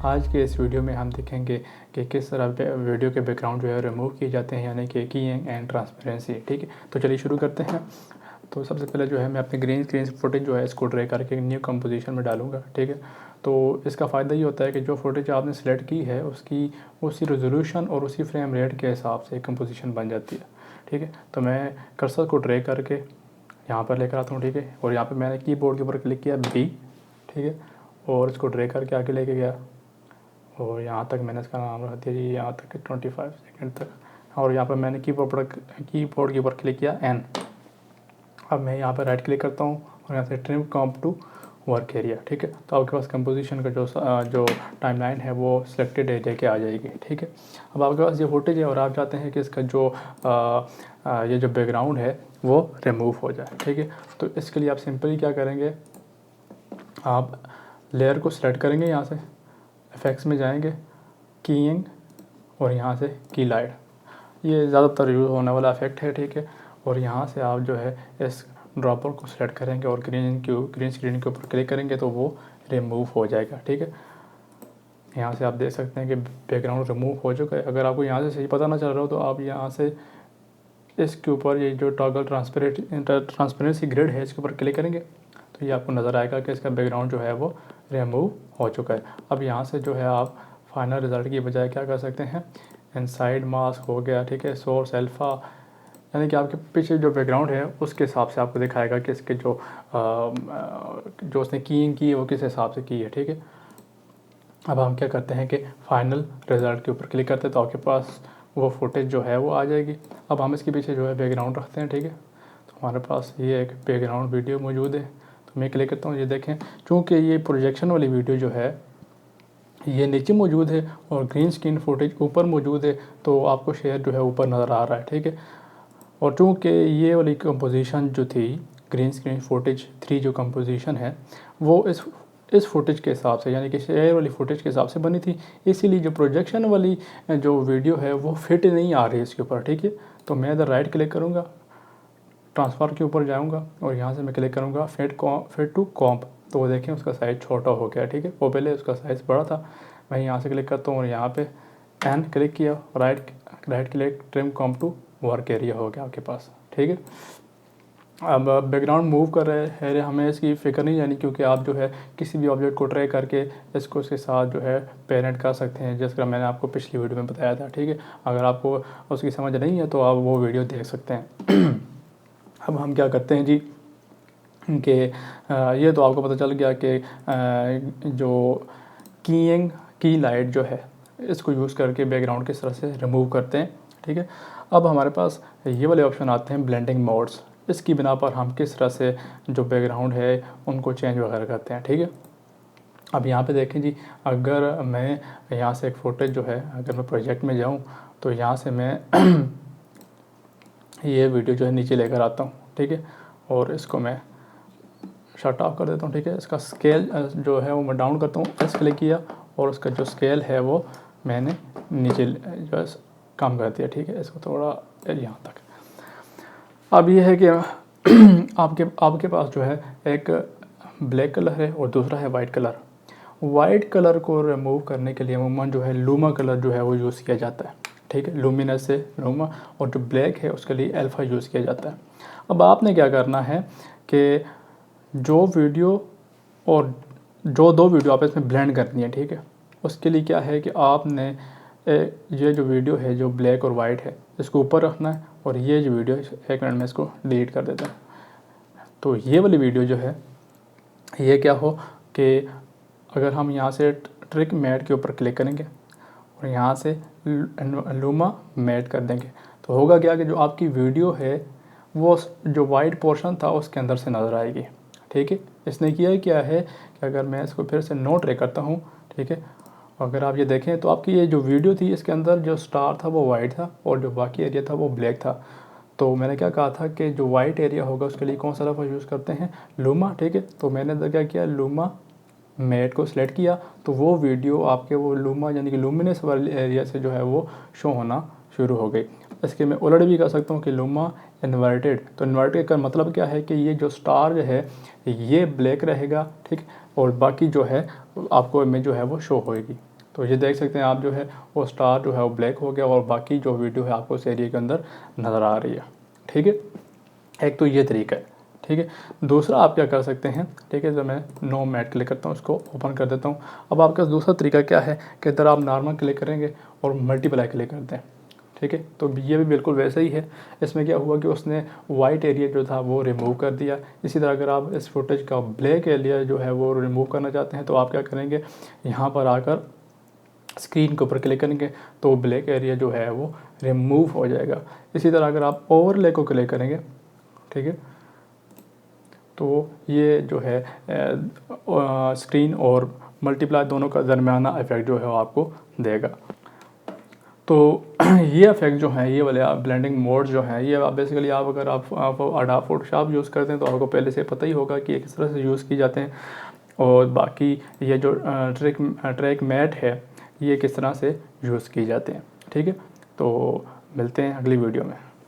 आज के इस वीडियो में हम देखेंगे कि किस तरह वीडियो के बैकग्राउंड जो है रिमूव किए जाते हैं, यानी कि कीइंग एंड ट्रांसपेरेंसी। ठीक है, तो चलिए शुरू करते हैं। तो सबसे पहले जो है मैं अपने ग्रीन स्क्रीन फुटेज जो है इसको ड्रैग करके न्यू कंपोजिशन में डालूंगा। ठीक है, तो इसका फ़ायदा ये होता है कि जो फुटेज आपने सेलेक्ट की है उसकी उसी रेजोल्यूशन और उसी फ्रेम रेट के हिसाब से कंपोजिशन बन जाती है। ठीक है, तो मैं कर्सर को ड्रैग करके यहाँ पर लेकर आता हूँ। ठीक है, और यहाँ पर मैंने कीबोर्ड के ऊपर क्लिक किया बी। ठीक है, और इसको ड्रैग करके आगे लेके गया और यहाँ तक मैंने इसका नाम रख दिया जी, यहाँ तक 25 सेकंड तक। और यहाँ पर मैंने कीबोर्ड के ऊपर क्लिक किया एन। अब मैं यहाँ पर राइट क्लिक करता हूँ और यहाँ से trim comp to work area. ठीक है, तो आपके पास कंपोजिशन का जो टाइमलाइन है वो सिलेक्टेड एरिया के आ जाएगी। ठीक है, अब आपके पास ये फुटेज है और आप चाहते हैं कि इसका ये जो बैकग्राउंड है वो रिमूव हो जाए। ठीक है, तो इसके लिए आप सिंपली क्या करेंगे, आप लेयर को सिलेक्ट करेंगे, यहाँ से इफेक्ट्स में जाएंगे, कीइंग और यहाँ से की लाइट, ये ज़्यादातर यूज़ होने वाला इफेक्ट है। ठीक है, और यहाँ से आप जो है इस ड्रॉपर को सिलेक्ट करेंगे और ग्रीन स्क्रीन के ऊपर क्लिक करेंगे तो वो रिमूव हो जाएगा। ठीक है, यहाँ से आप देख सकते हैं कि बैकग्राउंड रिमूव हो चुका है। अगर आपको यहाँ से सही पता ना चल रहा हो तो आप यहाँ से इसके ऊपर ये जो टॉगल ट्रांसपेरेंसी ग्रिड है इसके ऊपर क्लिक करेंगे तो ये आपको नज़र आएगा कि इसका बैकग्राउंड जो है वो रिमूव हो चुका है। अब यहाँ से जो है आप फाइनल रिज़ल्ट की बजाय क्या कर सकते हैं, इनसाइड मास्क हो गया, ठीक है, सोर्स अल्फ़ा, यानी कि आपके पीछे जो बैकग्राउंड है उसके हिसाब से आपको दिखाएगा कि इसके जो उसने कीइंग की है वो किस हिसाब से की है। ठीक है, अब हम क्या करते हैं कि फाइनल रिज़ल्ट के ऊपर क्लिक करते हैं तो आपके पास वो फुटेज जो है वो आ जाएगी। अब हम इसके पीछे जो है बैकग्राउंड रखते हैं। ठीक है, तो हमारे पास ये एक बैकग्राउंड वीडियो मौजूद है, तो मैं क्लिक करता हूँ। ये देखें, चूँकि ये प्रोजेक्शन वाली वीडियो जो है ये नीचे मौजूद है और ग्रीन स्क्रीन फुटेज ऊपर मौजूद है, तो आपको शेयर जो है ऊपर नज़र आ रहा है। ठीक है, और चूँकि ये वाली कंपोजिशन जो थी ग्रीन स्क्रीन फुटेज 3 जो कंपोजिशन है वो इस फुटेज के हिसाब से, यानी कि शेयर वाली फुटेज के हिसाब से बनी थी, इसीलिए जो प्रोजेक्शन वाली जो वीडियो है वो फिट नहीं आ रही है इसके ऊपर। ठीक है, तो मैं इधर राइट क्लिक करूँगा, ट्रांसफ़र के ऊपर जाऊँगा और यहाँ से मैं क्लिक करूँगा फिट टू कॉम्प, तो वो देखें उसका साइज़ छोटा हो गया। ठीक है, वो पहले उसका साइज़ बड़ा था। मैं यहाँ से क्लिक करता हूँ और यहाँ पे एन क्लिक किया, right click trim comp to work area हो गया आपके पास। ठीक है, अब बैकग्राउंड मूव कर रहे हैं, हमें इसकी फ़िक्र नहीं जानी, क्योंकि आप जो है किसी भी ऑब्जेक्ट को ट्रैक करके इसको उसके साथ जो है पेरेंट कर सकते हैं, जैसे मैंने आपको पिछली वीडियो में बताया था। ठीक है, अगर आपको उसकी समझ नहीं है तो आप वो वीडियो देख सकते हैं। अब हम क्या करते हैं जी कि ये तो आपको पता चल गया कि जो की लाइट जो है इसको यूज़ करके बैकग्राउंड किस तरह से रिमूव करते हैं। ठीक है, अब हमारे पास ये वाले ऑप्शन आते हैं ब्लेंडिंग मोड्स, इसकी बिना पर हम किस तरह से जो बैकग्राउंड है उनको चेंज वगैरह करते हैं। ठीक है, अब यहाँ पे देखें जी, अगर मैं यहाँ से एक फुटेज जो है, अगर मैं प्रोजेक्ट में जाऊँ तो यहाँ से मैं ये वीडियो जो है नीचे लेकर आता हूँ। ठीक है, और इसको मैं शट ऑफ कर देता हूँ। ठीक है, इसका स्केल जो है वो मैं डाउन करता हूँ, एस क्लिक किया और उसका जो स्केल है वो मैंने नीचे जो है कम कर दिया। ठीक है, इसको थोड़ा यहाँ तक। अब ये है कि आपके पास जो है एक ब्लैक कलर है और दूसरा है वाइट कलर। वाइट कलर को रिमूव करने के लिए अमूमन जो है लूमा कलर जो है वो यूज़ किया जाता है। ठीक है, लूमिनस से लूमा, और जो ब्लैक है उसके लिए अल्फ़ा यूज़ किया जाता है। अब आपने क्या करना है कि जो वीडियो और जो दो वीडियो आप इसमें ब्लेंड करनी है, ठीक है, उसके लिए क्या है कि आपने ये जो वीडियो है जो ब्लैक और वाइट है इसको ऊपर रखना है, और ये जो वीडियो है 1 मिनट में इसको डिलीट कर देता है। तो ये वाली वीडियो जो है ये क्या हो कि अगर हम यहाँ से ट्रिक मैट के ऊपर क्लिक करेंगे और यहाँ से लूमा मैट कर देंगे तो होगा क्या कि जो आपकी वीडियो है वो जो वाइट पोर्शन था उसके अंदर से नज़र आएगी। ठीक है, इसने किया है कि अगर मैं इसको फिर से नो ट्रैक करता हूँ, ठीक है, अगर आप ये देखें तो आपकी ये जो वीडियो थी इसके अंदर जो स्टार था वो वाइट था और जो बाकी एरिया था वो ब्लैक था। तो मैंने क्या कहा था कि जो वाइट एरिया होगा उसके लिए कौन सा लफ्ज़ यूज़ करते हैं, लूमा। ठीक है, तो मैंने तो क्या किया, लूमा मैट को सिलेक्ट किया तो वो वीडियो आपके वो लूमा यानी कि लूमिनस वाले एरिया से जो है वो शो होना शुरू हो गई। इसके मैं उलट भी कर सकता हूँ कि लूमा इन्वर्टेड, तो इन्वर्टेड का मतलब क्या है कि ये जो स्टार जो है ये ब्लैक रहेगा, ठीक, और बाकी जो है आपको इमेज जो है वो शो होएगी। तो ये देख सकते हैं आप जो है वो स्टार जो है वो ब्लैक हो गया और बाकी जो वीडियो है आपको उस एरिया के अंदर नज़र आ रही है। ठीक है, एक तो ये तरीका है। ठीक है, दूसरा आप क्या कर सकते हैं, ठीक है, जब मैं नो मैट क्लिक करता हूँ, उसको ओपन कर देता हूँ। अब आपका दूसरा तरीका क्या है कि इधर आप नॉर्मल क्लिक करेंगे और मल्टीप्लाई क्लिक करते हैं। ठीक है, तो ये भी बिल्कुल वैसा ही है। इसमें क्या हुआ कि उसने वाइट एरिया जो था वो रिमूव कर दिया। इसी तरह अगर आप इस फुटेज का ब्लैक एरिया जो है वो रिमूव करना चाहते हैं तो आप क्या करेंगे, यहाँ पर आकर स्क्रीन के ऊपर क्लिक करेंगे तो ब्लैक एरिया जो है वो रिमूव हो जाएगा। इसी तरह अगर आप ओवरले को क्लिक करेंगे, ठीक है, तो ये जो है स्क्रीन और मल्टीप्लाई दोनों का दरमियाना इफेक्ट जो है वो आपको देगा। तो ये इफेक्ट जो है, ये वाले ब्लेंडिंग मोड जो है, ये आप बेसिकली आप अगर आप अडोब फोटोशॉप यूज़ करते हैं तो आपको पहले से पता ही होगा कि ये किस तरह से यूज़ की जाते हैं। और बाकी ये जो ट्रैक मैट है ये किस तरह से यूज़ की जाते हैं। ठीक है, तो मिलते हैं अगली वीडियो में।